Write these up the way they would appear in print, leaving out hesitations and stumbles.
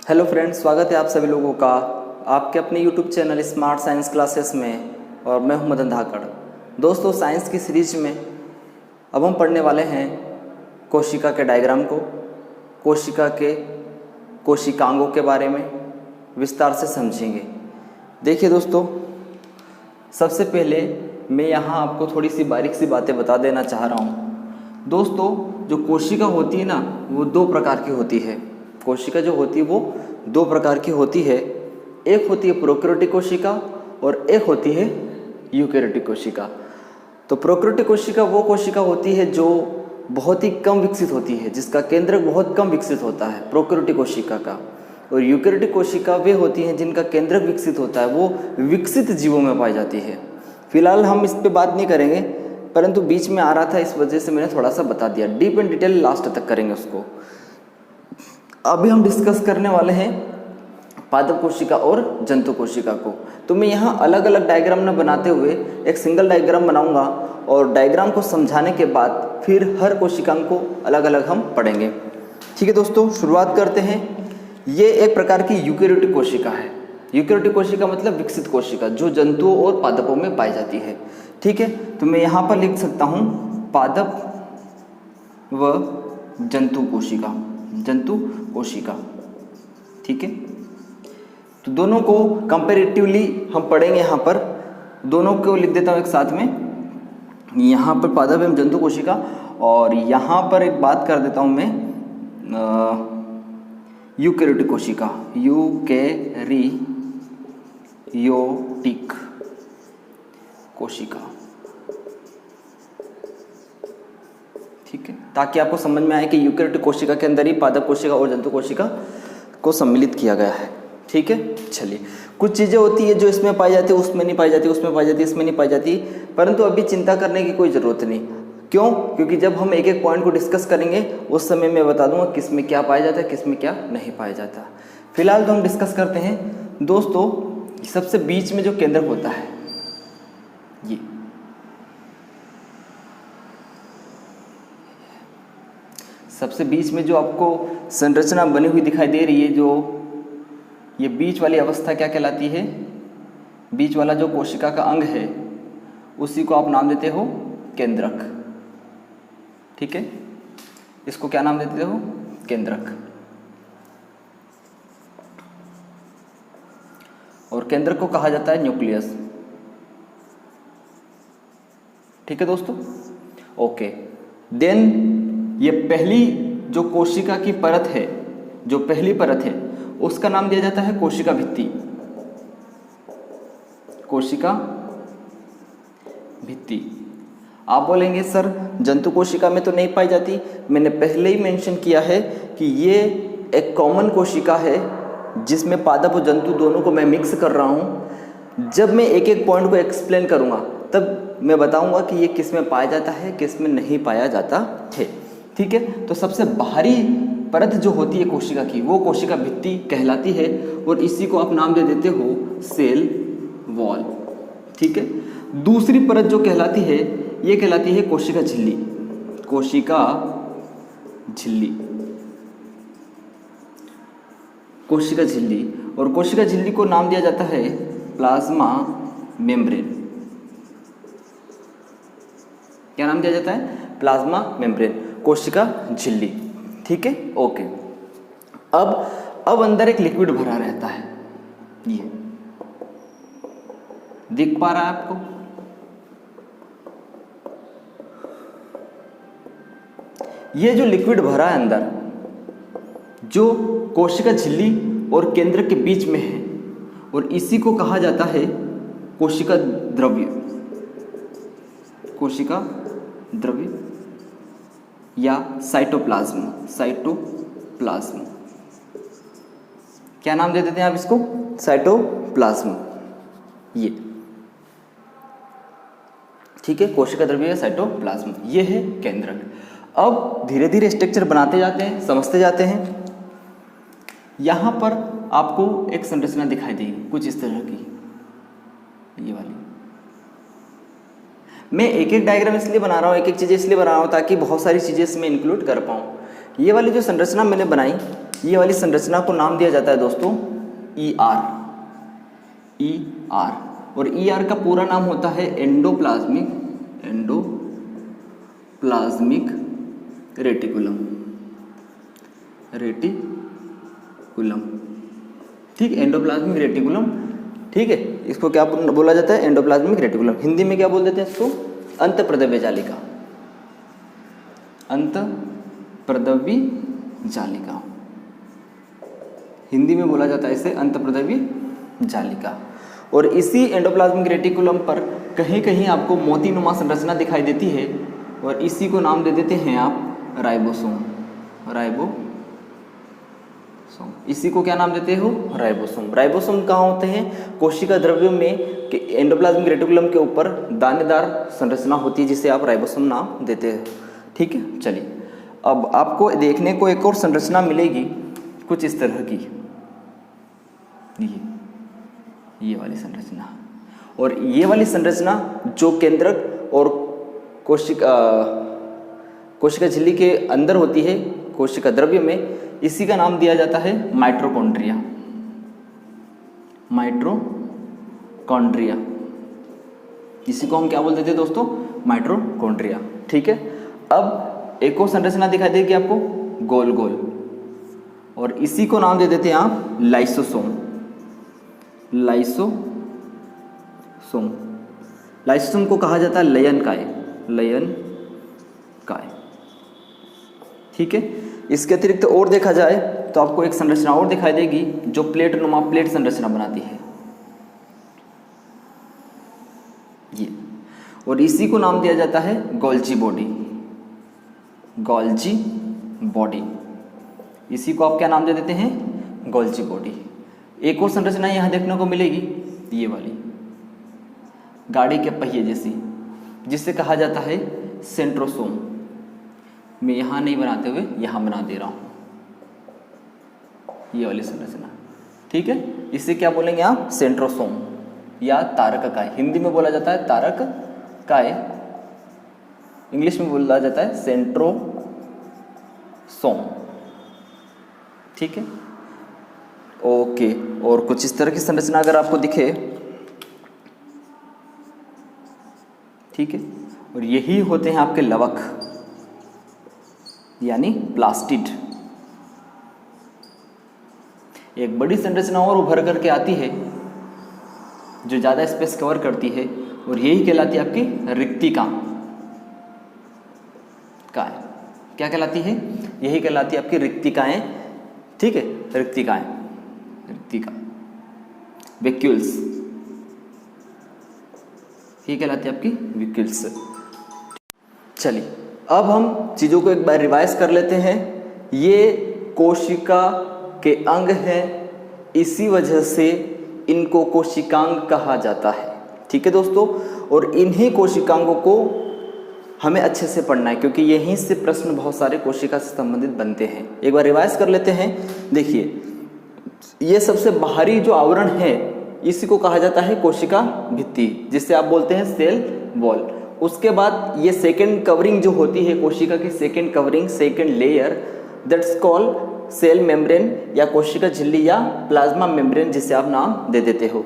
Hello friends, स्वागत है आप सभी लोगों का आपके अपने YouTube channel smart science classes में। और मैं हूं मदन धाकड़। दोस्तों, साइंस की सीरीज में अब हम पढ़ने वाले हैं कोशिका के डायग्राम को, कोशिका के कोशिकांगों के बारे में विस्तार से समझेंगे। देखिए दोस्तों, सबसे पहले मैं यहाँ आपको थोड़ी सी बारीक सी बातें बता देना चाह रहा हूँ। दोस्तों, जो कोशिका होती है ना, वो दो प्रकार की होती है। कोशिका जो होती है वो दो प्रकार की होती है। एक होती है प्रोकैरियोटिक कोशिका और एक होती है यूकैरियोटिक कोशिका। तो प्रोकैरियोटिक कोशिका वो कोशिका होती है जो बहुत ही कम विकसित होती है, जिसका केंद्रक बहुत कम विकसित होता है, प्रोकैरियोटिक कोशिका का। और यूकैरियोटिक कोशिका वे होती हैं जिनका केंद्रक विकसित होता है, वो विकसित जीवों में पाई जाती है। फिलहाल हम इस पर बात नहीं करेंगे, परंतु बीच में आ रहा था, इस वजह से मैंने थोड़ा सा बता दिया। डीप एंड डिटेल लास्ट तक करेंगे उसको। अभी हम डिस्कस करने वाले हैं पादप कोशिका और जंतु कोशिका को। तो मैं यहाँ अलग अलग डायग्राम न बनाते हुए एक सिंगल डायग्राम बनाऊंगा और डायग्राम को समझाने के बाद फिर हर कोशिकांग को अलग अलग हम पढ़ेंगे। ठीक है दोस्तों, शुरुआत करते हैं। ये एक प्रकार की यूकैरियोटिक कोशिका है। यूकैरियोटिक कोशिका मतलब विकसित कोशिका, जो जंतुओं और पादपों में पाई जाती है। ठीक है, तो मैं यहाँ पर लिख सकता हूँ पादप व जंतु कोशिका, जंतु कोशिका। ठीक है, तो दोनों को कंपैरेटिवली हम पढ़ेंगे। यहाँ पर दोनों को लिख देता हूँ एक साथ में। यहाँ पर पादप एवं जंतु कोशिका, और यहाँ पर एक बात कर देता हूँ मैं यूकैरियोटिक कोशिका, यूकैरियोटिक कोशिका। ठीक है, ताकि आपको समझ में आए कि यूकैरियोटिक कोशिका के अंदर ही पादप कोशिका और जंतु कोशिका को सम्मिलित किया गया है। ठीक है, चलिए, कुछ चीज़ें होती है जो इसमें पाई जाती है, उसमें नहीं पाई जाती, उसमें पाई जाती है, इसमें नहीं पाई जाती, परंतु अभी चिंता करने की कोई ज़रूरत नहीं। क्यों? क्योंकि जब हम एक एक पॉइंट को डिस्कस करेंगे उस समय मैं बता दूंगा किस में क्या पाया जाता है, किस में क्या नहीं पाया जाता। फिलहाल तो हम डिस्कस करते हैं। दोस्तों, सबसे बीच में जो केंद्रक होता है, ये सबसे बीच में जो आपको संरचना बनी हुई दिखाई दे रही है, जो ये बीच वाली अवस्था क्या कहलाती है? बीच वाला जो कोशिका का अंग है उसी को आप नाम देते हो केंद्रक। ठीक है, इसको क्या नाम देते हो? केंद्रक। और केंद्रक को कहा जाता है न्यूक्लियस। ठीक है दोस्तों, ओके। देन ये पहली जो कोशिका की परत है, जो पहली परत है, उसका नाम दिया जाता है कोशिका भित्ति। कोशिका भित्ति। आप बोलेंगे सर जंतु कोशिका में तो नहीं पाई जाती। मैंने पहले ही मेंशन किया है कि ये एक कॉमन कोशिका है जिसमें पादप और जंतु दोनों को मैं मिक्स कर रहा हूँ। जब मैं एक एक पॉइंट को एक्सप्लेन करूँगा तब मैं बताऊँगा कि ये किस में पाया जाता है, किस में नहीं पाया जाता है। ठीक है, तो सबसे बाहरी परत जो होती है कोशिका की, वो कोशिका भित्ति कहलाती है और इसी को आप नाम दे देते हो सेल वॉल। ठीक है, दूसरी परत जो कहलाती है, ये कहलाती है कोशिका झिल्ली। कोशिका झिल्ली, कोशिका झिल्ली। और कोशिका झिल्ली को नाम दिया जाता है प्लाज्मा मेम्ब्रेन। क्या नाम दिया जाता है? प्लाज्मा मेम्ब्रेन, कोशिका झिल्ली। ठीक है, ओके। अब अंदर एक लिक्विड भरा रहता है। ये दिख पा रहा है आपको? ये जो लिक्विड भरा है अंदर, जो कोशिका झिल्ली और केंद्र के बीच में है, और इसी को कहा जाता है कोशिका द्रव्य। कोशिका द्रव्य या साइटोप्लाज्म। साइटोप्लाज्म, क्या नाम दे देते हैं आप इसको? साइटोप्लाज्म। ये ठीक है, कोशिका द्रव्य या साइटोप्लाज्म, ये है केंद्रक। अब धीरे धीरे स्ट्रक्चर बनाते जाते हैं, समझते जाते हैं। यहां पर आपको एक संरचना दिखाई देगी कुछ इस तरह की, ये वाली। मैं एक एक डायग्राम इसलिए बना रहा हूँ, एक एक चीज़ें इसलिए बना रहा हूँ ताकि बहुत सारी चीज़ें इसमें इंक्लूड कर पाऊँ। ये वाली जो संरचना मैंने बनाई, ये वाली संरचना को नाम दिया जाता है दोस्तों ई आर। और ई आर का पूरा नाम होता है एंडोप्लाज्मिक रेटिकुलम। ठीक, एंडोप्लाज्मिक रेटिकुलम। ठीक है, इसको क्या बोला जाता है? Endoplasmic reticulum. हिंदी में क्या बोल देते हैं इसको? अंतःप्रद्रव्य जालिका। अंतःप्रद्रव्य जालिका, हिंदी में बोला जाता है इसे अंतःप्रद्रव्य जालिका। और इसी एंडोप्लाज्मिक रेटिकुलम पर कहीं कहीं आपको मोतीनुमा संरचना दिखाई देती है और इसी को नाम दे देते हैं आप राइबोसोम। इसी को क्या नाम देते हो? राइबोसोम। राइबोसोम कहाँ होते हैं? कोशिका द्रव्यों में एंडोप्लाज्मिक रेटिकुलम के ऊपर दानेदार संरचना होती है जिसे आप राइबोसोम नाम देते हैं। ठीक है, चलिए अब आपको देखने को एक और संरचना मिलेगी कुछ इस तरह की, ये वाली संरचना। और ये वाली संरचना जो केंद्रक और कोशिका झिल्ली के अंदर होती है, कोशिका द्रव्य में, इसी का नाम दिया जाता है माइटोकॉन्ड्रिया। इसी को हम क्या बोलते थे दोस्तों? माइटोकॉन्ड्रिया। ठीक है, अब एक और संरचना दिखाई देगी आपको गोल गोल, और इसी को नाम दे देते हैं आप लाइसोसोम। लाइसोसोम को कहा जाता है लयन काय। ठीक है, इसके अतिरिक्त और देखा जाए तो आपको एक संरचना और दिखाई देगी जो प्लेट संरचना बनाती है ये, और इसी को नाम दिया जाता है गोल्जी बॉडी। इसी को आप क्या नाम दे देते हैं? Golgi body. एक और संरचना यहाँ देखने को मिलेगी, ये वाली गाड़ी के पहिए जैसी, जिसे कहा जाता है सेंट्रोसोम। मैं यहाँ नहीं बनाते हुए यहाँ बना दे रहा हूँ, ये वाली संरचना। ठीक है, इसे क्या बोलेंगे आप? सेंट्रोसोम या तारक काय। हिंदी में बोला जाता है तारक काय, इंग्लिश में बोला जाता है सेंट्रोसोम। ठीक है, ओके। और कुछ इस तरह की संरचना अगर आपको दिखे, ठीक है, और यही होते हैं आपके लवक यानी प्लास्टिड। एक बड़ी संरचना और उभर करके आती है जो ज़्यादा स्पेस कवर करती है, और यही कहलाती है आपकी रिक्तिका। क्या कहलाती है? यही कहलाती है आपकी रिक्तिकाएं। ठीक है, रिक्तिका वैक्यूल्स, ये कहलाती है आपकी वैक्यूल्स। चलिए अब हम चीज़ों को एक बार रिवाइज कर लेते हैं। ये कोशिका के अंग हैं, इसी वजह से इनको कोशिकांग कहा जाता है। ठीक है दोस्तों, और इन्हीं कोशिकांगों को हमें अच्छे से पढ़ना है क्योंकि यहीं से प्रश्न बहुत सारे कोशिका से संबंधित बनते हैं। एक बार रिवाइज कर लेते हैं। देखिए, ये सबसे बाहरी जो आवरण है इसी को कहा जाता है कोशिका भित्ति, जिससे आप बोलते हैं सेल वॉल। उसके बाद ये सेकेंड कवरिंग जो होती है कोशिका की, second covering, second layer, that's called cell membrane या कोशिका झिल्ली या प्लाज्मा मेम्ब्रेन, जिसे आप नाम दे देते हो।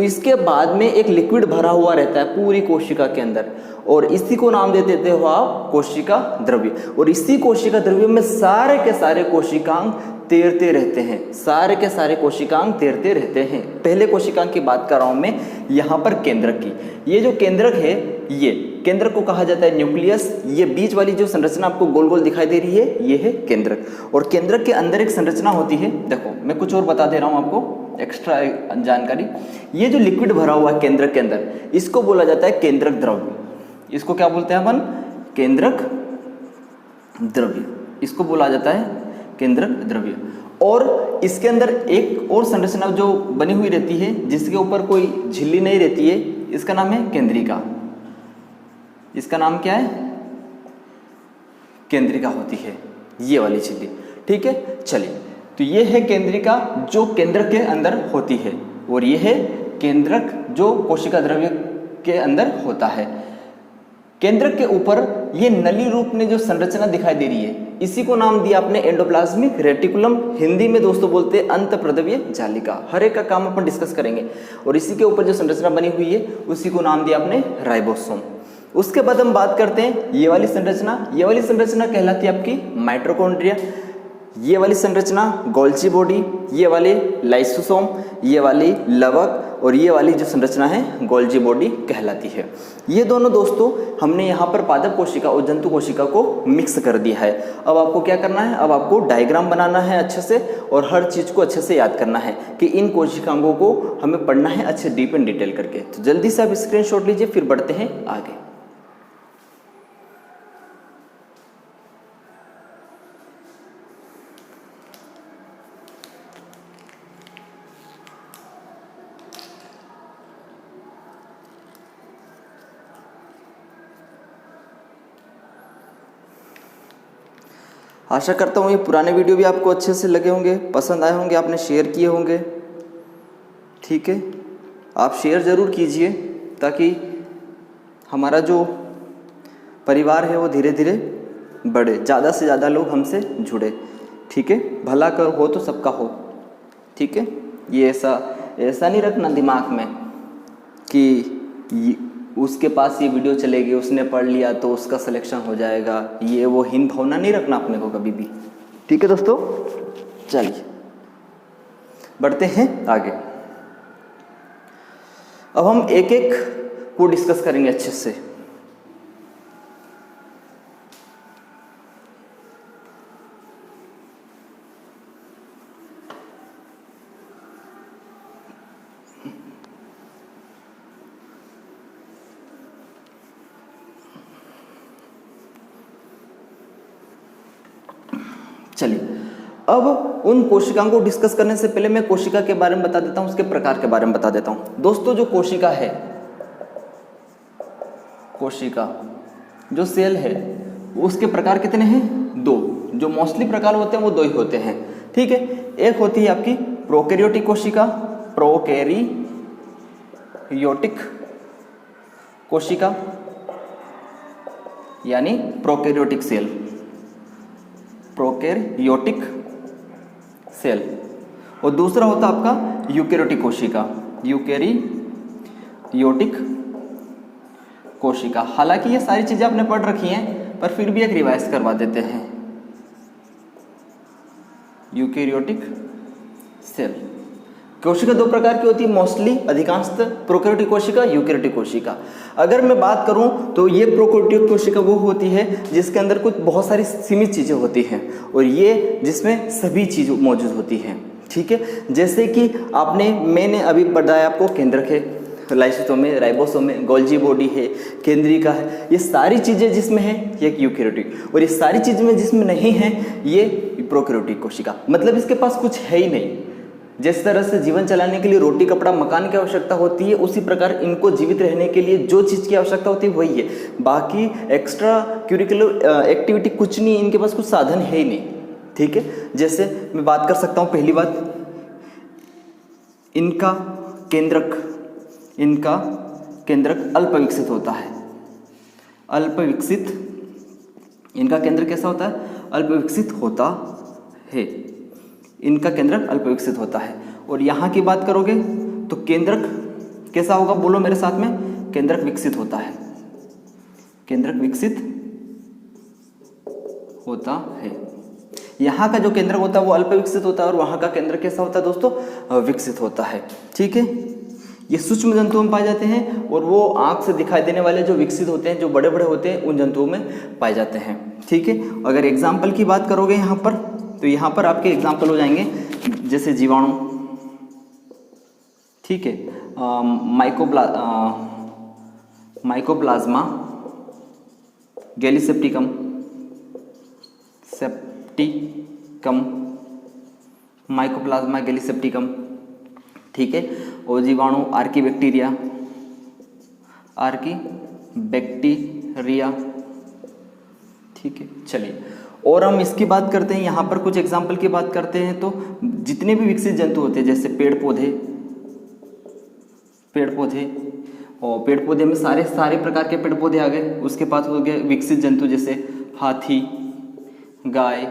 इसके बाद में एक लिक्विड भरा हुआ रहता है पूरी कोशिका के अंदर, और इसी को नाम दे देते हो आप कोशिका द्रव्य। और इसी कोशिका द्रव्य में सारे के सारे कोशिकांग तैरते रहते हैं, सारे के सारे कोशिकांग तैरते रहते हैं। पहले कोशिकांग की बात कर रहा हूं मैं यहाँ पर केंद्रक की। ये जो केंद्रक है, ये केंद्रक को कहा जाता है न्यूक्लियस। ये बीच वाली जो संरचना आपको गोल गोल दिखाई दे रही है, ये है केंद्रक। और केंद्रक के अंदर एक संरचना होती है, देखो मैं कुछ और बता दे रहा हूँ आपको एक्स्ट्रा जानकारी। ये जो लिक्विड भरा हुआ है केंद्रक के अंदर, इसको बोला जाता है केंद्रक द्रव्य। इसको क्या बोलते हैं अपन? केंद्रक द्रव्य, इसको बोला जाता है केंद्रक द्रव्य। और इसके अंदर एक और संरचना जो बनी हुई रहती है जिसके ऊपर कोई झिल्ली नहीं रहती है, इसका नाम है केंद्रिका। इसका नाम क्या है? केंद्रिका होती है ये वाली झिल्ली। ठीक है, चलिए, तो ये है केंद्रिका जो केंद्रक के अंदर होती है, और ये है केंद्रक जो कोशिका द्रव्य के अंदर होता है। केंद्रक के ऊपर ये नली रूप में जो संरचना दिखाई दे रही है, इसी को नाम दिया आपने एंडोप्लाज्मिक रेटिकुलम। हिंदी में दोस्तों बोलते हैं अंतःप्रद्रव्य जालिका। हर एक का काम अपन डिस्कस करेंगे। और इसी के ऊपर जो संरचना बनी हुई है उसी को नाम दिया आपने राइबोसोम। उसके बाद हम बात करते हैं ये वाली संरचना। ये वाली संरचना कहलाती है आपकी माइटोकॉन्ड्रिया। ये वाली संरचना गोल्जी बॉडी, ये वाली लाइसोसोम, ये वाली लवक, और ये वाली जो संरचना है गोल्जी बॉडी कहलाती है। ये दोनों दोस्तों हमने यहाँ पर पादप कोशिका और जंतु कोशिका को मिक्स कर दिया है। अब आपको क्या करना है, अब आपको डायग्राम बनाना है अच्छे से, और हर चीज़ को अच्छे से याद करना है कि इन कोशिकांगों को हमें पढ़ना है अच्छे डीप एंड डिटेल करके। तो जल्दी से आप स्क्रीनशॉट लीजिए, फिर बढ़ते हैं आगे। आशा करता हूँ ये पुराने वीडियो भी आपको अच्छे से लगे होंगे, पसंद आए होंगे, आपने शेयर किए होंगे। ठीक है, आप शेयर ज़रूर कीजिए ताकि हमारा जो परिवार है वो धीरे धीरे बढ़े, ज़्यादा से ज़्यादा लोग हमसे जुड़े। ठीक है, भला कर हो तो सबका हो। ठीक है, ये ऐसा नहीं रखना दिमाग में कि उसके पास ये वीडियो चलेगी, उसने पढ़ लिया तो उसका सिलेक्शन हो जाएगा, ये वो हीन भावना नहीं रखना अपने को कभी भी। ठीक है दोस्तों, चलिए बढ़ते हैं आगे। अब हम एक एक को डिस्कस करेंगे अच्छे से। चलिए, अब उन कोशिकाओं को डिस्कस करने से पहले मैं कोशिका के बारे में बता देता हूं, उसके प्रकार के बारे में बता देता हूं। दोस्तों जो कोशिका है, कोशिका जो सेल है उसके प्रकार कितने हैं? दो। जो मोस्टली प्रकार होते हैं वो दो ही होते हैं। ठीक है, एक होती है आपकी प्रोकैरियोटिक कोशिका, प्रोकैरियोटिक कोशिका यानी प्रोकैरियोटिक सेल, प्रोकैरियोटिक सेल। और दूसरा होता आपका यूकैरियोटिक कोशिका, यूकैरियोटिक कोशिका। हालांकि ये सारी चीजें आपने पढ़ रखी हैं, पर फिर भी एक रिवाइज करवा देते हैं। यूकैरियोटिक सेल कोशिका दो प्रकार की होती है, मोस्टली अधिकांशतः प्रोकैरियोटिक कोशिका, यूकैरियोटिक कोशिका। अगर मैं बात करूं तो ये प्रोकैरियोटिक कोशिका वो होती है जिसके अंदर कुछ बहुत सारी सीमित चीज़ें होती हैं, और ये जिसमें सभी चीज़ मौजूद होती हैं। ठीक है, जैसे कि मैंने अभी बताया आपको केंद्रक है, लाइसोसोम है, राइबोसोम है, गोल्जी बॉडी है, केंद्रिका है, ये सारी चीज़ें जिसमें है ये यूकैरियोटिक, और ये सारी चीज़ें में जिसमें नहीं है ये प्रोकैरियोटिक कोशिका। मतलब इसके पास कुछ है ही नहीं। जिस तरह से जीवन चलाने के लिए रोटी, कपड़ा, मकान की आवश्यकता होती है, उसी प्रकार इनको जीवित रहने के लिए जो चीज़ की आवश्यकता होती है वही है। बाकी एक्स्ट्रा करिकुलर एक्टिविटी कुछ नहीं, इनके पास कुछ साधन है ही नहीं। ठीक है, जैसे मैं बात कर सकता हूँ, पहली बात इनका केंद्रक अल्प विकसित होता है। अल्प विकसित, इनका केंद्र कैसा होता है? अल्प विकसित होता है। इनका केंद्रक अल्प विकसित होता है। और यहाँ की बात करोगे तो केंद्रक कैसा होगा? बोलो मेरे साथ में, केंद्रक विकसित होता है। केंद्रक विकसित होता है। यहाँ का जो केंद्रक होता है वो अल्प विकसित होता है, और वहाँ का केंद्रक कैसा होता है दोस्तों? विकसित होता है। ठीक है, ये सूक्ष्म जंतुओं में पाए जाते हैं, और वो आँख से दिखाई देने वाले जो विकसित होते हैं, जो बड़े बड़े होते हैं, उन जंतुओं में पाए जाते हैं। ठीक है, अगर एग्जाम्पल की बात करोगे यहाँ पर, तो यहाँ पर आपके एग्जाम्पल हो जाएंगे जैसे जीवाणु, ठीक है, माइकोप्लाज्मा गैलीसेप्टिकम, माइकोप्लाज्मा गैलीसेप्टिकम। ठीक है, और जीवाणु आर्कीबैक्टीरिया, ठीक है। चलिए, और हम इसकी बात करते हैं, यहाँ पर कुछ एग्जाम्पल की बात करते हैं। तो जितने भी विकसित जंतु होते हैं, जैसे पेड़ पौधे, और पेड़ पौधे में सारे प्रकार के पेड़ पौधे आ गए। उसके बाद हो गए विकसित जंतु, जैसे हाथी, गाय,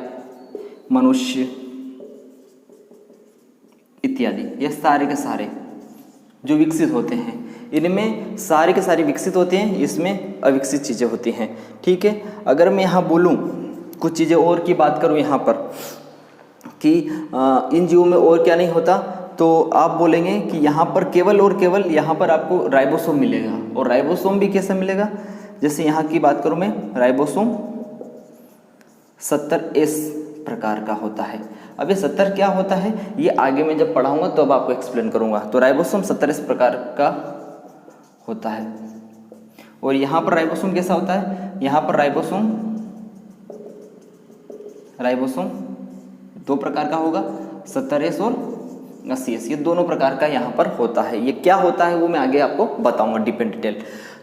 मनुष्य इत्यादि। ये सारे के सारे जो विकसित होते हैं, इनमें सारे के सारे विकसित होते हैं, इसमें अविकसित चीज़ें होती हैं। ठीक है, अगर मैं यहाँ बोलूँ कुछ चीज़ें और की बात करूँ यहाँ पर कि इन जीवों में और क्या नहीं होता, तो आप बोलेंगे कि यहाँ पर केवल और केवल यहाँ पर आपको राइबोसोम मिलेगा। और राइबोसोम भी कैसे मिलेगा, जैसे यहाँ की बात करूँ मैं, राइबोसोम 70S प्रकार का होता है। अब ये 70 क्या होता है, ये आगे मैं जब पढ़ाऊंगा तो अब आपको एक्सप्लेन करूंगा। तो राइबोसोम 70S प्रकार का होता है। और यहाँ पर राइबोसोम कैसा होता है, यहाँ पर राइबोसोम 2 प्रकार का होगा, 70S और 80S, ये दोनों प्रकार का यहाँ पर होता है। ये क्या होता है वो मैं आगे आपको बताऊंगा डीप इन डिटेल।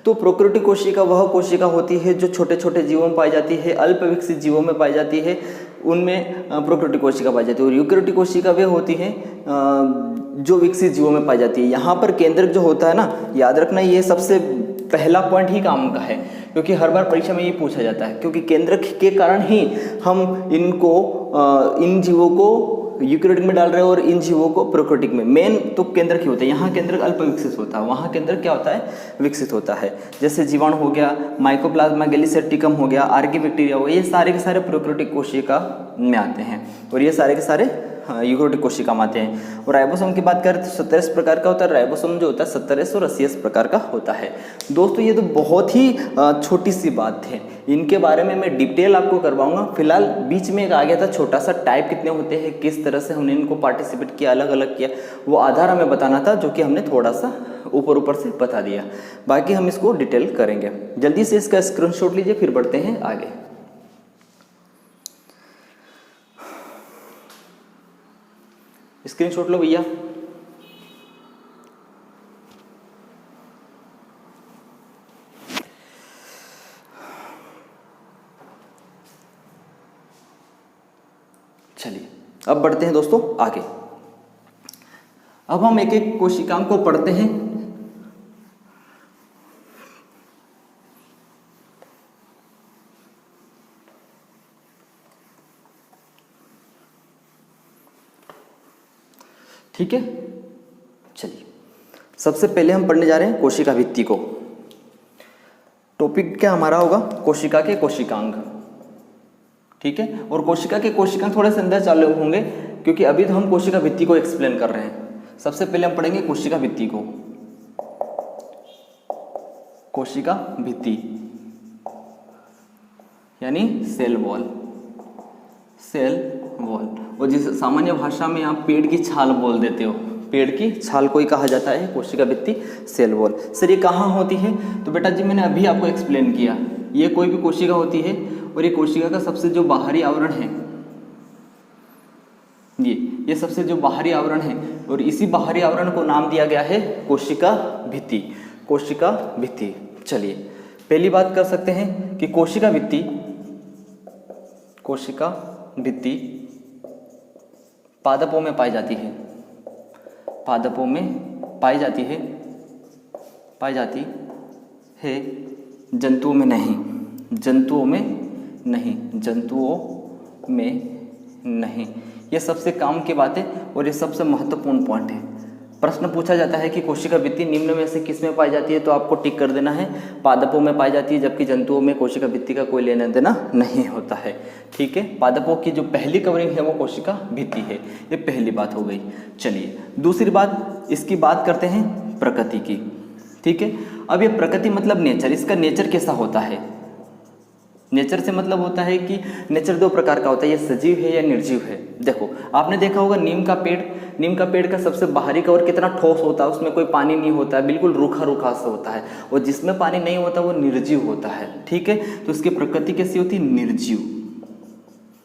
तो प्रोकैरियोटिक कोशिका वह कोशिका होती है जो छोटे छोटे जीवों में पाई जाती है, अल्प विकसित जीवों में पाई जाती है, उनमें प्रोकैरियोटिक कोशिका पाई जाती है। और यूकैरियोटिक कोशिका वे होती है जो विकसित जीवों में पाई जाती है। यहाँ पर केंद्रक जो होता है ना, याद रखना ये सबसे पहला पॉइंट ही काम का है, क्योंकि हर बार परीक्षा में ये पूछा जाता है, क्योंकि केंद्रक के कारण ही हम इन जीवों को यूकैरियोटिक में डाल रहे हैं और इन जीवों को प्रोकैरियोटिक में। मेन तो केंद्रक ही होता है, यहाँ केंद्रक अल्प विकसित होता है, वहाँ केंद्रक क्या होता है, विकसित होता है। जैसे जीवाणु हो गया, माइकोप्लाज्मा गैलीसेप्टिकम हो गया, आर्की बैक्टीरिया हो गया, ये सारे के सारे प्रोकैरियोटिक कोशिका में आते हैं और ये सारे के सारे यूकैरियोटिक कोशिका में आते हैं। और राइबोसोम की बात करें तो 70S प्रकार का होता है, राइबोसोम जो होता है 70S और 80S प्रकार का होता है। दोस्तों ये तो बहुत ही छोटी सी बात है, इनके बारे में मैं डिटेल आपको करवाऊंगा। फिलहाल बीच में एक आ गया था छोटा सा, टाइप कितने होते हैं, किस तरह से हमने इनको पार्टिसिपेट किया, अलग अलग किया, वो आधार हमें बताना था, जो कि हमने थोड़ा सा ऊपर से बता दिया। बाकी हम इसको डिटेल करेंगे। जल्दी से इसका स्क्रीनशॉट लीजिए, फिर बढ़ते हैं आगे। स्क्रीनशॉट लो भैया। चलिए अब बढ़ते हैं दोस्तों आगे। अब हम एक एक कोशिकाओं को पढ़ते हैं। ठीक है, चलिए सबसे पहले हम पढ़ने जा रहे हैं कोशिका भित्ति को। टॉपिक क्या हमारा होगा, कोशिका के कोशिकांग। ठीक है, और कोशिका के कोशिकांग थोड़े से अंदर चालू होंगे, क्योंकि अभी तो हम कोशिका भित्ति को एक्सप्लेन कर रहे हैं। सबसे पहले हम पढ़ेंगे कोशिका भित्ति को। कोशिका भित्ति यानी सेल वॉल, सेल वॉल। और जिस सामान्य भाषा में आप पेड़ की छाल बोल देते हो, पेड़ की छाल को ही कहा जाता है कोशिका भित्ति, सेल वॉल। सर ये कहाँ होती है, तो बेटा जी मैंने अभी आपको एक्सप्लेन किया, ये कोई भी कोशिका होती है और ये कोशिका का सबसे जो बाहरी आवरण है, ये सबसे जो बाहरी आवरण है, और इसी बाहरी आवरण को नाम दिया गया है कोशिका भित्ति, कोशिका भित्ति। चलिए पहली बात कर सकते हैं कि कोशिका भित्ति पादपों में पाई जाती है, पादपों में पाई जाती है, जंतुओं में नहीं, जंतुओं में नहीं। ये सबसे काम की बात है और ये सबसे महत्वपूर्ण पॉइंट है। प्रश्न पूछा जाता है कि कोशिका भित्ति निम्न में से किस में पाई जाती है, तो आपको टिक कर देना है, पादपों में पाई जाती है, जबकि जंतुओं में कोशिका भित्ति का कोई लेना देना नहीं होता है। ठीक है, पादपों की जो पहली कवरिंग है वो कोशिका भित्ति है, ये पहली बात हो गई। चलिए दूसरी बात, इसकी बात करते हैं प्रकृति की। ठीक है, अब ये प्रकृति मतलब नेचर, इसका नेचर कैसा होता है, नेचर से मतलब होता है कि नेचर 2 प्रकार का होता है, ये सजीव है या निर्जीव है। देखो आपने देखा होगा नीम का पेड़ का सबसे बाहरी कवर कितना ठोस होता है, उसमें कोई पानी नहीं होता है, बिल्कुल रूखा सा होता है, और जिसमें पानी नहीं होता वो निर्जीव होता है। ठीक है, तो इसकी प्रकृति कैसी होती है, निर्जीव,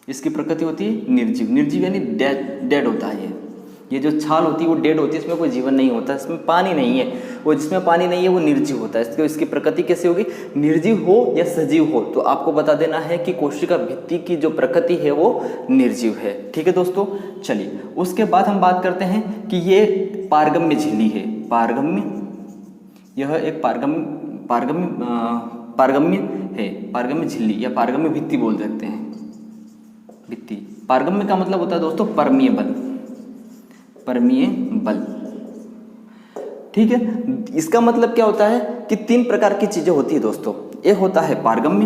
इसकी प्रकृति होती है निर्जीव। निर्जीव यानी डेड होता है, ये जो छाल होती है वो डेड होती है, इसमें कोई जीवन नहीं होता, इसमें पानी नहीं है, वो जिसमें पानी नहीं है वो निर्जीव होता है। इसकी प्रकृति कैसी होगी, निर्जीव हो या सजीव हो, तो आपको बता देना है कि कोशिका भित्ति की जो प्रकृति है वो निर्जीव है। ठीक है दोस्तों, चलिए उसके बाद हम बात करते हैं कि ये पारगम्य झिल्ली है, पारगम्य यह एक पारगम्य है, पारगम्य झिल्ली या पारगम्य भित्ति बोल सकते हैं। भित्ति, पारगम्य का मतलब होता है दोस्तों परमीएबल, परमीएबल। ठीक है, इसका मतलब क्या होता है कि 3 प्रकार की चीजें होती है दोस्तों। एक होता है पारगम्य,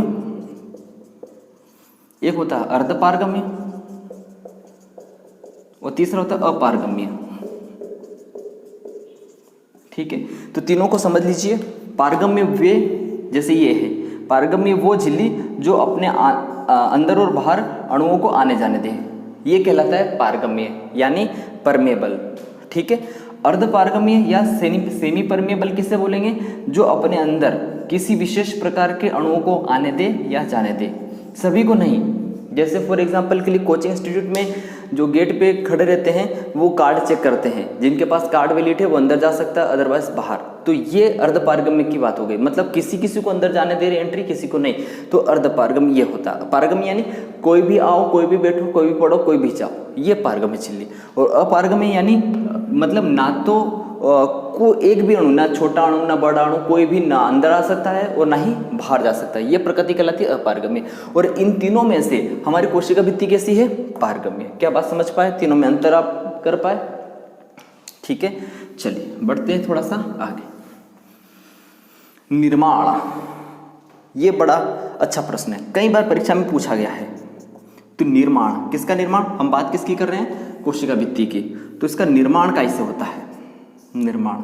एक होता है अर्धपारगम्य और तीसरा होता है अपारगम्य। ठीक है, तो तीनों को समझ लीजिए। पारगम्य वे, जैसे ये है पारगम्य वो झिल्ली जो अपने अंदर और बाहर अणुओं को आने जाने दे, ये कहलाता है पारगम्य यानी परमेबल। ठीक है, अर्धपारगम्य या सेमी परमेबल किसे बोलेंगे, जो अपने अंदर किसी विशेष प्रकार के अणुओं को आने दे या जाने दे, सभी को नहीं। जैसे फॉर एग्जांपल के लिए कोचिंग इंस्टीट्यूट में जो गेट पे खड़े रहते हैं वो कार्ड चेक करते हैं, जिनके पास कार्ड वैलिड है वो अंदर जा सकता है, अदरवाइज बाहर। तो ये अर्धपारगम्य की बात हो गई, मतलब किसी किसी को अंदर जाने दे रहे एंट्री, किसी को नहीं, तो अर्धपारगम्य ये होता है। पारगम्य यानी कोई भी आओ, कोई भी बैठो, कोई भी पढ़ो, कोई भी जाओ, ये पारगम्य झिल्ली। और अपारगम्य यानी मतलब ना तो को एक भी अणु, ना छोटा अणु ना बड़ा अणु, कोई भी ना अंदर आ सकता है और ना ही बाहर जा सकता है, ये प्रकृति कहलाती है अपारगम्य। और इन तीनों में से हमारी कोशिका भित्ति कैसी है, पारगम्य। क्या बात समझ पाए, तीनों में अंतर आप कर पाए। ठीक है, चलिए बढ़ते हैं थोड़ा सा आगे। निर्माण, ये बड़ा अच्छा प्रश्न है, कई बार परीक्षा में पूछा गया है। तो निर्माण, किसका निर्माण, हम बात किसकी कर रहे हैं, कोशिका भित्ति की। तो इसका निर्माण कैसे होता है, निर्माण,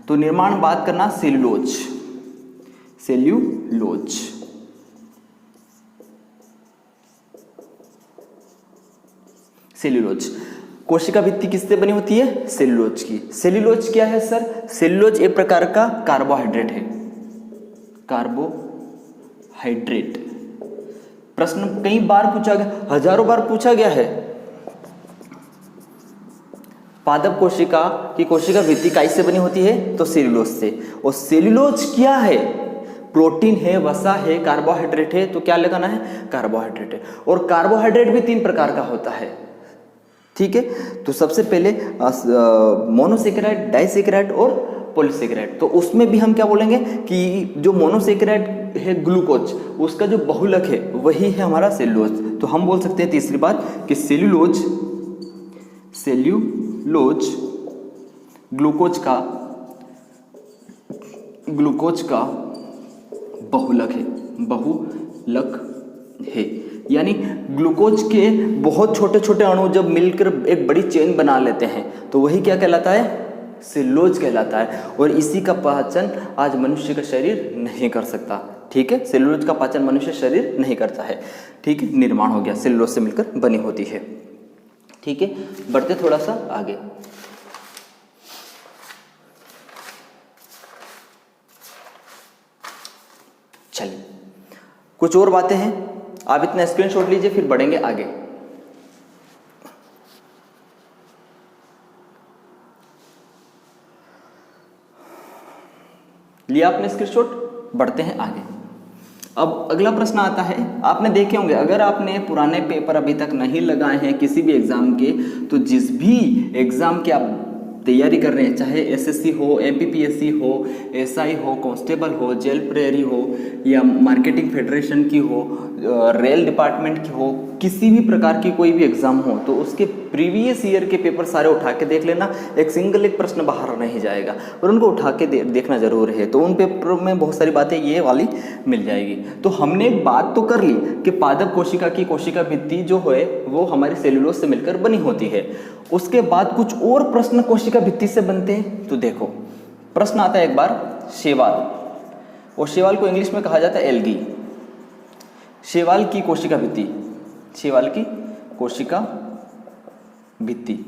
तो निर्माण बात करना सेल्यूलोज, सेल्यूलोज। सेल्यूलोज, कोशिका भित्ति किससे बनी होती है, सेल्यूलोज की। सेल्यूलोज क्या है सर, सेल्यूलोज एक प्रकार का कार्बोहाइड्रेट है, कार्बोहाइड्रेट। प्रश्न कई बार पूछा गया, हजारों बार पूछा गया है। पादप कोशिका की कोशिका भित्ति कैसे बनी होती है, तो सेल्यूलोज से। और सेल्यूलोज क्या है, प्रोटीन है, वसा है, कार्बोहाइड्रेट है, तो क्या लगाना है, कार्बोहाइड्रेट है। और कार्बोहाइड्रेट भी 3 प्रकार का होता है। ठीक है, तो सबसे पहले मोनोसेकेराइड, डाइसेकेराइड और पॉलीसेकेराइड। तो उसमें भी हम क्या बोलेंगे कि जो मोनोसेकेराइड है ग्लूकोज, उसका जो बहुलक है वही है हमारा सेल्यूलोज। तो हम बोल सकते हैं तीसरी बात कि सेल्यूलोज ग्लूकोज का बहुलक है, यानी ग्लूकोज के बहुत छोटे छोटे अणु जब मिलकर एक बड़ी चेन बना लेते हैं तो वही क्या कहलाता है, सेल्यूलोज कहलाता है। और इसी का पाचन आज मनुष्य का शरीर नहीं कर सकता। ठीक है, सेल्यूलोज का पाचन मनुष्य शरीर नहीं करता है। ठीक है, निर्माण हो गया, सेल्यूलोज से मिलकर बनी होती है। ठीक है, बढ़ते थोड़ा सा आगे। चलिए कुछ और बातें हैं, आप इतना स्क्रीनशॉट लीजिए फिर बढ़ेंगे आगे। लिया आपने स्क्रीनशॉट, बढ़ते हैं आगे। अब अगला प्रश्न आता है, आपने देखे होंगे, अगर आपने पुराने पेपर अभी तक नहीं लगाए हैं किसी भी एग्जाम के, तो जिस भी एग्जाम की आप तैयारी कर रहे हैं, चाहे एसएससी हो, एमपीपीएससी हो, एसआई हो, कांस्टेबल हो, जेल प्रेयरी हो, या मार्केटिंग फेडरेशन की हो, रेल डिपार्टमेंट की हो, किसी भी प्रकार की कोई भी एग्जाम हो, तो उसके प्रीवियस ईयर के पेपर सारे उठा के देख लेना। एक प्रश्न बाहर नहीं जाएगा और उनको उठा के देखना जरूर है। तो उन पेपरों में बहुत सारी बातें ये वाली मिल जाएगी। तो हमने एक बात तो कर ली कि पादप कोशिका की कोशिका भित्ति जो है वो हमारे सेल्यूलोज से मिलकर बनी होती है। उसके बाद कुछ और प्रश्न कोशिका भित्ति से बनते हैं। तो देखो प्रश्न आता है एक बार शैवाल, और शैवाल को इंग्लिश में कहा जाता है एल्गी। शैवाल की कोशिका भित्ति, शैवाल की कोशिका भित्ति,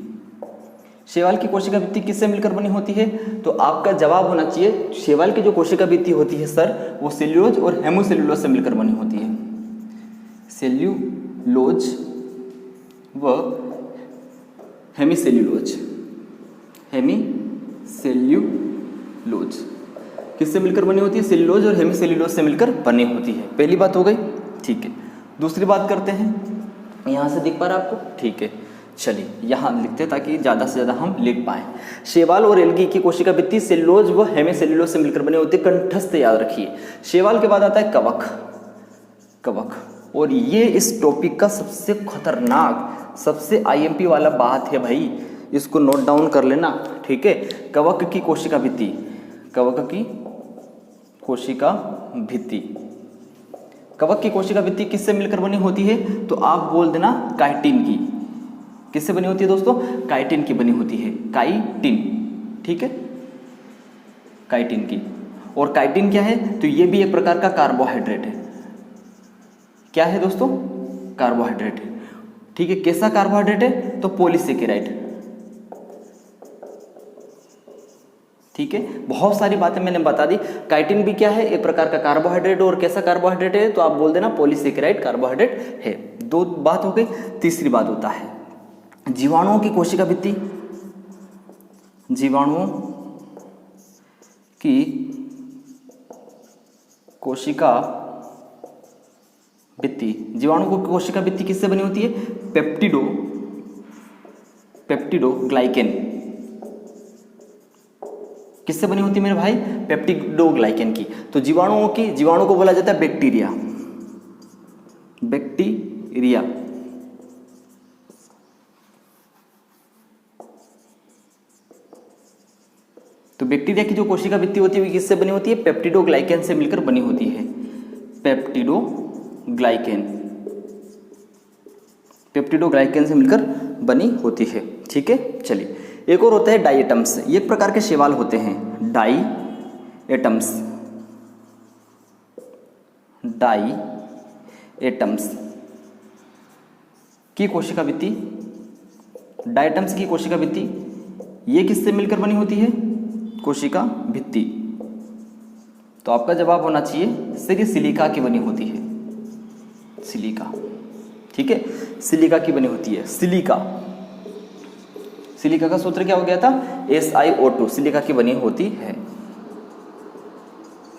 शैवाल की कोशिका भित्ति किससे मिलकर बनी होती है? तो आपका जवाब होना चाहिए शैवाल की जो कोशिका भित्ति होती है सर, वो सेल्यूलोज और हेमोसेल्यूलोज से मिलकर बनी होती है। सेल्यूलोज व हेमीसेल्यूलोज, हेमीसेल्यूलोज किससे मिलकर बनी होती है? सेल्यूलोज और हेमीसेल्यूलोज से मिलकर बनी होती है। पहली बात हो गई, ठीक है। दूसरी बात करते हैं, यहाँ से दिख पा रहा है आपको? ठीक है। चलिए यहाँ लिखते हैं ताकि ज़्यादा से ज़्यादा हम लिख पाएँ। शैवाल और एल्गी की कोशिका भित्ति सेल्यूलोज व हेमिसेल्यूलोज से मिलकर बने होते, कंठस्थ याद रखिए। शैवाल के बाद आता है कवक। कवक, और ये इस टॉपिक का सबसे खतरनाक, सबसे आईएमपी वाला बात है भाई, इसको नोट डाउन कर लेना, ठीक है। कवक की कोशिका भित्ति, कवक की कोशिका भित्ति, कवक की कोशिका भित्ति किससे मिलकर बनी होती है? तो आप बोल देना काइटिन की। किससे बनी होती है दोस्तों? काइटिन की बनी होती है, काइटिन, ठीक है, काइटिन की। और काइटिन क्या है? तो ये भी एक प्रकार का कार्बोहाइड्रेट है। क्या है दोस्तों? कार्बोहाइड्रेट है, ठीक है। कैसा कार्बोहाइड्रेट है? तो पॉलीसेकेराइड, ठीक है। बहुत सारी बातें मैंने बता दी। काइटिन भी क्या है? एक प्रकार का कार्बोहाइड्रेट, और कैसा कार्बोहाइड्रेट है? तो आप बोल देना पॉलीसेकेराइड कार्बोहाइड्रेट है। दो बात हो गई। तीसरी बात होता है जीवाणुओं की कोशिका भित्ति। जीवाणुओं की कोशिका भित्ति, जीवाणु की कोशिका भित्ति किससे बनी होती है? पेप्टिडोग्लाइकेन। किससे बनी होती है मेरे भाई? पेप्टिडोग्लाइकेन की। तो जीवाणु को बोला जाता है बैक्टीरिया, बैक्टीरिया। तो बैक्टीरिया की जो कोशिका भित्ति होती है वो किससे बनी होती है? पेप्टिडोग्लाइकेन से मिलकर बनी होती है, पेप्टिडोग्लाइकेन, पेप्टिडोग्लाइकेन से मिलकर बनी होती है, ठीक है। चलिए एक और होता है डाइएटम्स। ये एक प्रकार के शैवाल होते हैं, डाइएटम्स, डाइएटम्स की कोशिका भित्ति, डाइएटम्स की कोशिका भित्ति ये किससे मिलकर बनी होती है? कोशिका भित्ति। तो आपका जवाब होना चाहिए सर, सिलिका की बनी होती है, सिलिका, ठीक है, सिलिका की बनी होती है। सिलिका, सिलिका का सूत्र क्या हो गया था? SiO2, सिलिका की बनी होती है।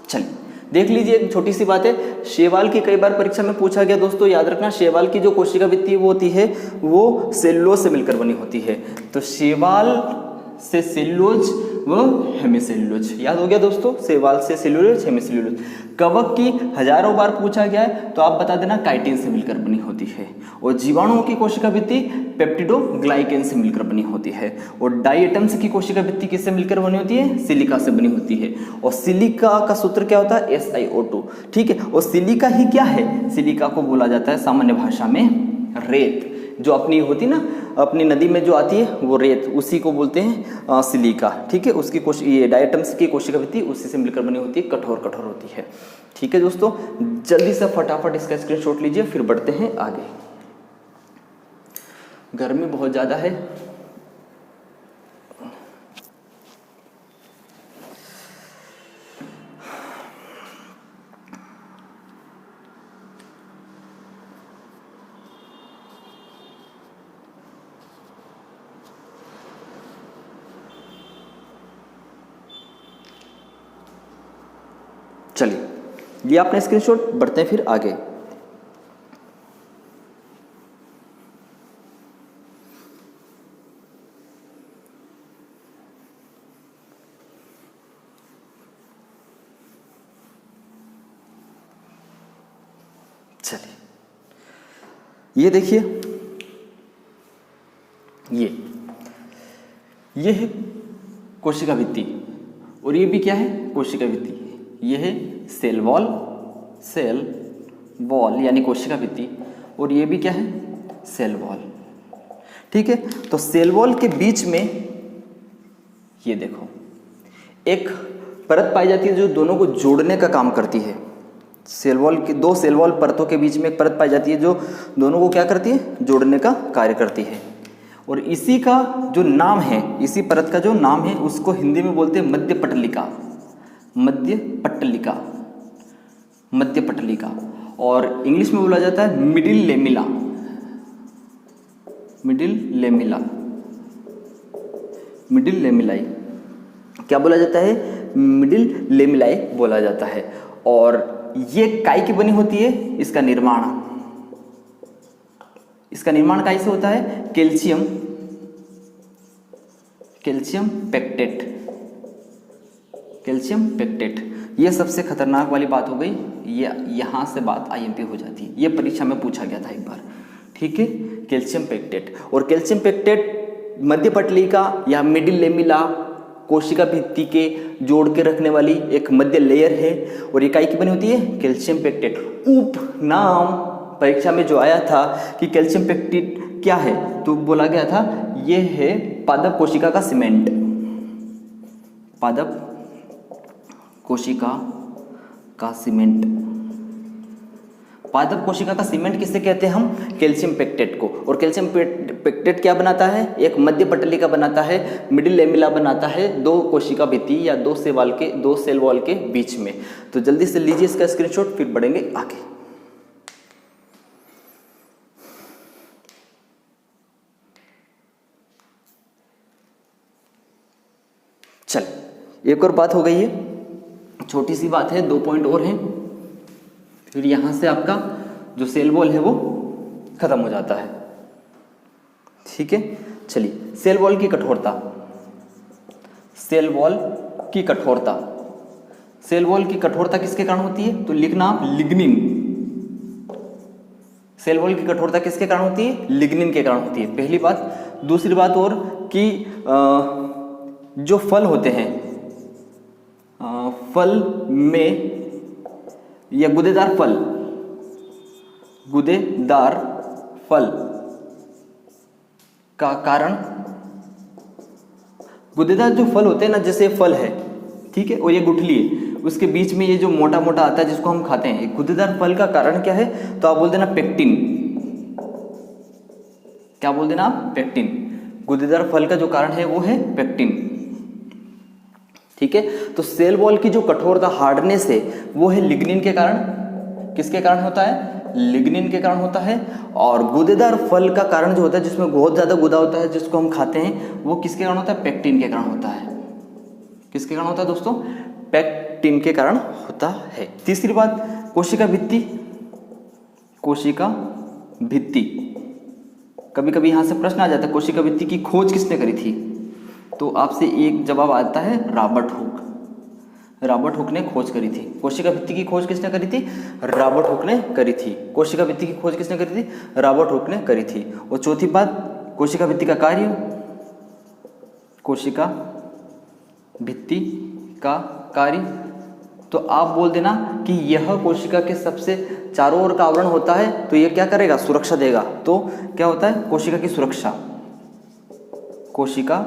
चलिए देख लीजिए, एक छोटी सी बात है, शैवाल की कई बार परीक्षा में पूछा गया दोस्तों, याद रखना शैवाल की जो कोशिका भित्ति वो होती है वो सेल्यूलोज से मिलकर बनी होती है। तो शैवाल से सेल्यूलोज व हेमिसेल्यूलोज, याद हो गया दोस्तों, शैवाल से सेल्यूलोज, हेमिसेल्यूलोज। कवक की हजारों बार पूछा गया है, तो आप बता देना काइटिन से मिलकर बनी होती है। और जीवाणुओं की कोशिका भित्ति पेप्टिडोग्लाइकेन से मिलकर बनी होती है। और डाइएटम्स की कोशिका भित्ति किससे मिलकर बनी होती है? सिलिका से बनी होती है। और सिलिका का सूत्र क्या होता है? SiO2, ठीक है। और सिलिका ही क्या है? सिलिका को बोला जाता है सामान्य भाषा में रेत, जो अपनी होती ना, अपनी नदी में जो आती है वो रेत, उसी को बोलते हैं सिलिका, ठीक है। उसकी ये डाइएटम्स की कोशिका भित्ति उसी से मिलकर बनी होती है, कठोर कठोर होती है, ठीक है दोस्तों। जल्दी से फटाफट इसका स्क्रीनशॉट लीजिए, फिर बढ़ते हैं आगे। गर्मी बहुत ज़्यादा है, चलिए ये आपने स्क्रीनशॉट, बढ़ते हैं फिर आगे। चलिए ये देखिए, ये है कोशिका भित्ति, और ये भी क्या है? कोशिका भित्ति। ये है सेल वॉल, सेल वॉल यानी कोशिका भित्ति, और ये भी क्या है? सेल वॉल, ठीक है। तो सेल वॉल के बीच में ये देखो एक परत पाई जाती है जो दोनों को जोड़ने का काम करती है। सेल वॉल की दो सेल वॉल परतों के बीच में एक परत पाई जाती है जो दोनों को क्या करती है? जोड़ने का कार्य करती है। और इसी का जो नाम है, इसी परत का जो नाम है उसको हिंदी में बोलते हैं मध्य पटलिका, मध्य पटलिका, मध्य पटलिका। और इंग्लिश में बोला जाता है middle lamella, middle lamella, middle lamellae. क्या बोला जाता है? मिडिल लेमिलाई बोला जाता है। और ये काय की बनी होती है? इसका निर्माण, इसका निर्माण कैसे होता है? Calcium pectate, calcium pectate. ये सबसे खतरनाक वाली बात हो गई, ये यहाँ से बात आईएमपी हो जाती है, ये परीक्षा में पूछा गया था एक बार, ठीक है। कैल्शियम पेक्टेट, और कैल्शियम पेक्टेट मध्य पटलिका या मिडिल लेमिला कोशिका भित्ति के जोड़ के रखने वाली एक मध्य लेयर है, और इकाई की बनी होती है कैल्शियम पेक्टेट। उपनाम परीक्षा में जो आया था कि कैल्शियम पेक्टेट क्या है, तो बोला गया था ये है पादप कोशिका का सीमेंट। पादप कोशिका का सीमेंट, पादप कोशिका का सीमेंट किसे कहते हैं हम? कैल्शियम पेक्टेट को। और कैल्शियम पेक्टेट क्या बनाता है? एक मध्य पटलिका बनाता है, मिडिल लेमिला बनाता है, दो कोशिका भित्ति या दो सेल वॉल के बीच में। तो जल्दी से लीजिए इसका स्क्रीनशॉट, फिर बढ़ेंगे आगे। चल, एक और बात हो गई है, छोटी सी बात है, 2 पॉइंट और हैं, फिर यहां से आपका जो सेल वॉल है वो खत्म हो जाता है, ठीक है। चलिए, सेल वॉल की कठोरता, सेल वॉल की कठोरता, सेल वॉल की कठोरता किसके कारण होती है? तो लिखना आप लिग्निन। सेल वॉल की कठोरता किसके कारण होती है? लिग्निन के कारण होती है, पहली बात। दूसरी बात और कि जो फल होते हैं, फल में या गुदेदार फल का कारण, गुदेदार जो फल होते हैं ना, जैसे फल है, ठीक है, और ये गुठली है, उसके बीच में ये जो मोटा मोटा आता है जिसको हम खाते हैं, गुदेदार फल का कारण क्या है? तो आप बोल देना पेक्टिन। क्या बोल देना आप? पेक्टिन। गुदेदार फल का जो कारण है वो है पेक्टिन, ठीक है। तो सेल वॉल की जो कठोरता, हार्डनेस है, वो है लिग्निन के कारण। किसके कारण होता है? लिग्निन के कारण होता है। और गुदेदार फल का कारण जो होता है, जिसमें बहुत ज्यादा गुदा होता है, जिसको हम खाते हैं, वो किसके कारण होता है? पेक्टिन के कारण होता है। किसके कारण होता है दोस्तों? पेक्टिन के कारण होता है। तीसरी बात, कोशिका भित्ति। कोशिका भित्ति, कभी कभी यहां से प्रश्न आ जाता है, कोशिका भित्ति की खोज किसने करी थी? तो आपसे एक जवाब आता है, रॉबर्ट हुक। रॉबर्ट हुक ने खोज करी थी। कोशिका भित्ति की खोज किसने करी थी? रॉबर्ट हुक ने करी थी। कोशिका भित्ति की खोज किसने करी थी? रॉबर्ट हुक ने करी थी। और चौथी बात, कोशिका भित्ति का कार्य। कोशिका भित्ति का कार्य, तो आप बोल देना कि यह कोशिका के सबसे चारों ओर का आवरण होता है, तो यह क्या करेगा? सुरक्षा देगा। तो क्या होता है? कोशिका की सुरक्षा, कोशिका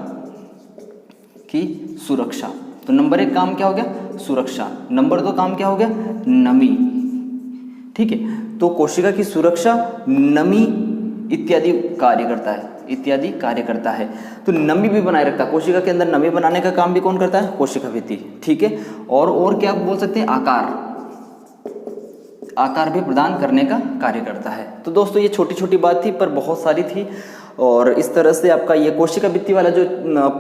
की सुरक्षा। तो नंबर 1 काम क्या हो गया? सुरक्षा। नंबर 2 काम क्या हो गया? नमी, ठीक है। तो कोशिका की सुरक्षा, नमी इत्यादि कार्य करता है, इत्यादि कार्य करता है। तो नमी भी बनाए रखता है, कोशिका के अंदर नमी बनाने का काम भी कौन करता है? कोशिका भित्ति, ठीक है। और क्या बोल सकते हैं? आकार भी प्रदान करने का कार्य करता है। तो दोस्तों ये छोटी छोटी बात थी, पर बहुत सारी थी, और इस तरह से आपका ये कोशिका भित्ति वाला जो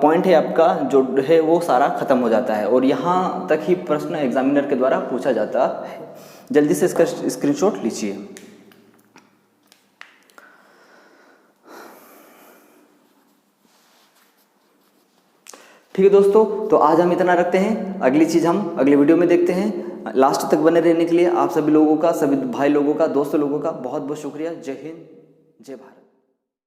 पॉइंट है आपका जो है वो सारा खत्म हो जाता है, और यहाँ तक ही प्रश्न एग्जामिनर के द्वारा पूछा जाता है। जल्दी से इसका स्क्रीनशॉट लीजिए। ठीक है दोस्तों, तो आज हम इतना रखते हैं, अगली चीज़ हम अगले वीडियो में देखते हैं। लास्ट तक बने रहने के लिए आप सभी लोगों का, सभी भाई लोगों का, दोस्तों लोगों का बहुत बहुत शुक्रिया। जय हिंद, जय भारत।